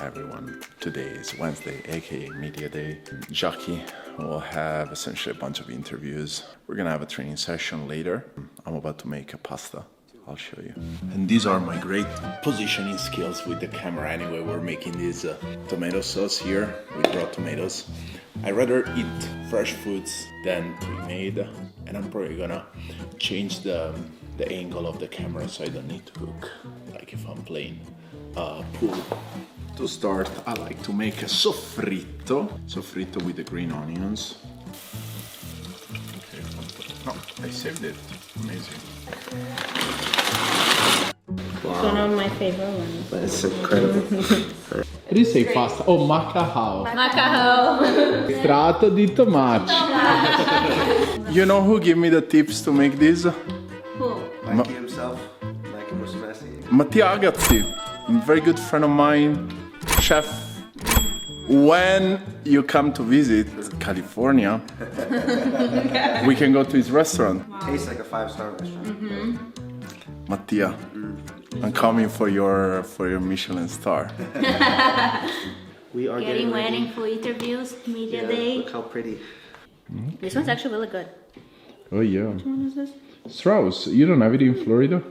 everyone. Today is Wednesday, aka Media Day. Jackie will have essentially a bunch of interviews. We're gonna have a training session later. I'm about to make a pasta. I'll show you. And these are my great positioning skills with the camera. Anyway, we're making this tomato sauce here with raw tomatoes. I rather eat fresh foods than pre-made, and I'm probably gonna change the angle of the camera so I don't need to look like if I'm playing pool. To start, I like to make a soffritto with the green onions. Okay. No, I saved it. Amazing. Wow. It's one of my favorite ones. That's incredible. How do you say pasta? Oh, macarrão. Macarrão. Strato di tomate. You know who gave me the tips to make this? Who? Mikey himself. Mikey Musumesi. Mattia Agazzi, a very good friend of mine, chef. When you come to visit California, we can go to his restaurant. Wow. Tastes like a 5-star restaurant. Mm-hmm. Mattia, I'm coming for your Michelin star. We are Getting ready. waiting for interviews, media day. Look how pretty. This one's actually really good. Oh yeah. Which one is this? Strauss, you don't have it in Florida?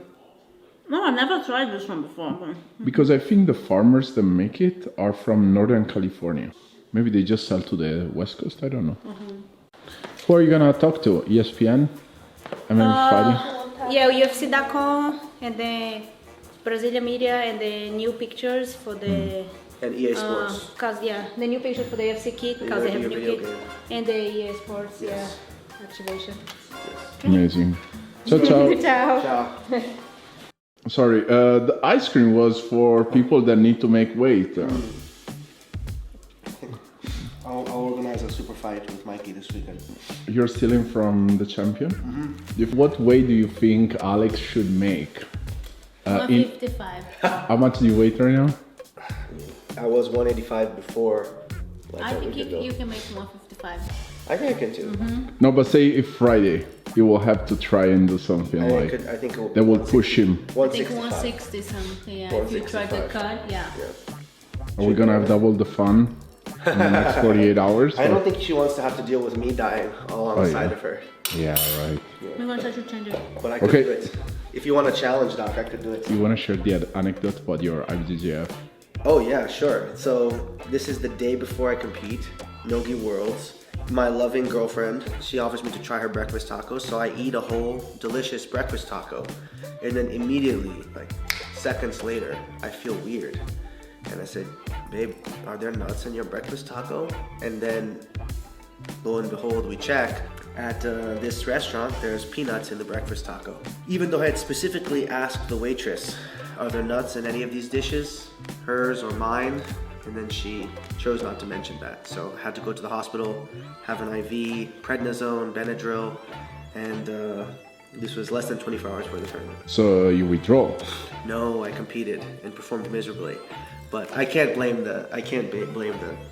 No, I've never tried this one before. Because I think the farmers that make it are from Northern California. Maybe they just sell to the West Coast, I don't know. Who are you gonna talk to? ESPN? Fighting? Yeah, UFC.com and the Brazilian media and the new pictures for the... And EA Sports. Cause the new pictures for the UFC kit, cause they have a new video kit. game. And the EA Sports, activation. Amazing. Ciao, ciao. Ciao. Ciao. Sorry, the ice cream was for people that need to make weight. I'll organize a super fight with Mikey this weekend. You're stealing from the champion? What weight do you think Alex should make? 155. How much do you weigh right now? I was 185 before. I think you can make 155. I think I can too. No, but say if Friday, you will have to try and do something I think it will that will push him. I think 160 something, yeah. If you try to cut, yeah. Are we gonna have double the fun in the next 48 hours? I don't think she wants to have to deal with me dying all on the side of her. Yeah, right. We're gonna try to change it. But I could do it. If you want a challenge, Doc, I could do it. You wanna share the anecdote about your IBJJF? Oh yeah, sure. So this is the day before I compete, Nogi Worlds. My loving girlfriend, she offers me to try her breakfast tacos, so I eat a whole delicious breakfast taco, and then immediately, like seconds later, I feel weird. And I said, babe, are there nuts in your breakfast taco? And then, lo and behold, we check. At this restaurant, there's peanuts in the breakfast taco. Even though I had specifically asked the waitress, are there nuts in any of these dishes, hers or mine? And then she chose not to mention that. So I had to go to the hospital, have an IV, prednisone, Benadryl, and this was less than 24 hours before the tournament. So you withdraw? No, I competed and performed miserably. But I can't blame the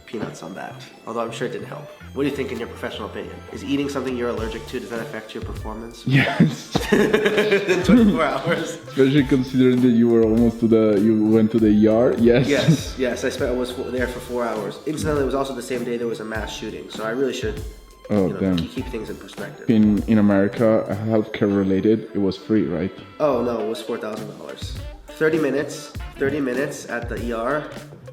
peanuts on that. Although I'm sure it didn't help. What do you think in your professional opinion? Is eating something you're allergic to, does that affect your performance? Yes. In 24 hours? Especially considering that you were almost you went to the ER, yes? Yes, I was there for 4 hours. Incidentally, it was also the same day there was a mass shooting, so I really should keep things in perspective. In America, healthcare related, it was free, right? Oh no, it was $4,000. 30 minutes at the ER,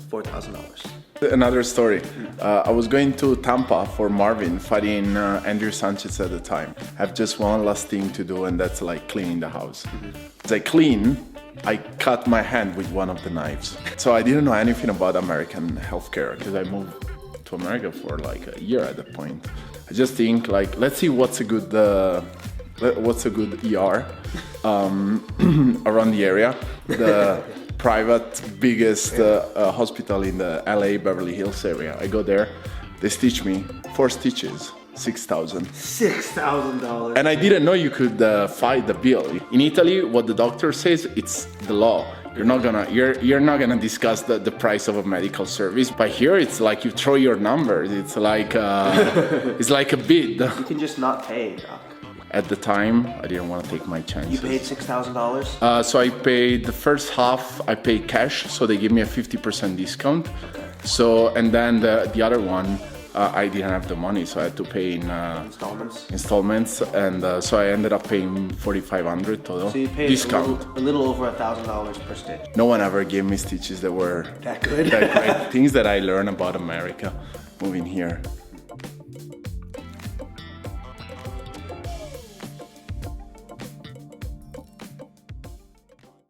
$4,000. Another story. I was going to Tampa for Marvin, fighting Andrew Sanchez at the time. I have just one last thing to do, and that's like cleaning the house. As I clean, I cut my hand with one of the knives. So I didn't know anything about American healthcare because I moved to America for like a year at that point. I just think like, let's see what's a good ER around the area. The private biggest hospital in the LA Beverly Hills area. I go there, they stitch me 4 stitches, $6,000. $6,000. And I didn't know you could fight the bill. In Italy, what the doctor says, it's the law. You're not gonna discuss the price of a medical service. But here, it's like you throw your numbers. It's like a bid. You can just not pay, Doc. at the time, I didn't want to take my chances. You paid $6,000? So I paid the first half, I paid cash, so they gave me a 50% discount. So, and then the other one, I didn't have the money, so I had to pay in installments, and so I ended up paying $4,500 total. So you paid discount. a little over $1,000 per stitch. No one ever gave me stitches that were That good? that great. Things that I learned about America moving here.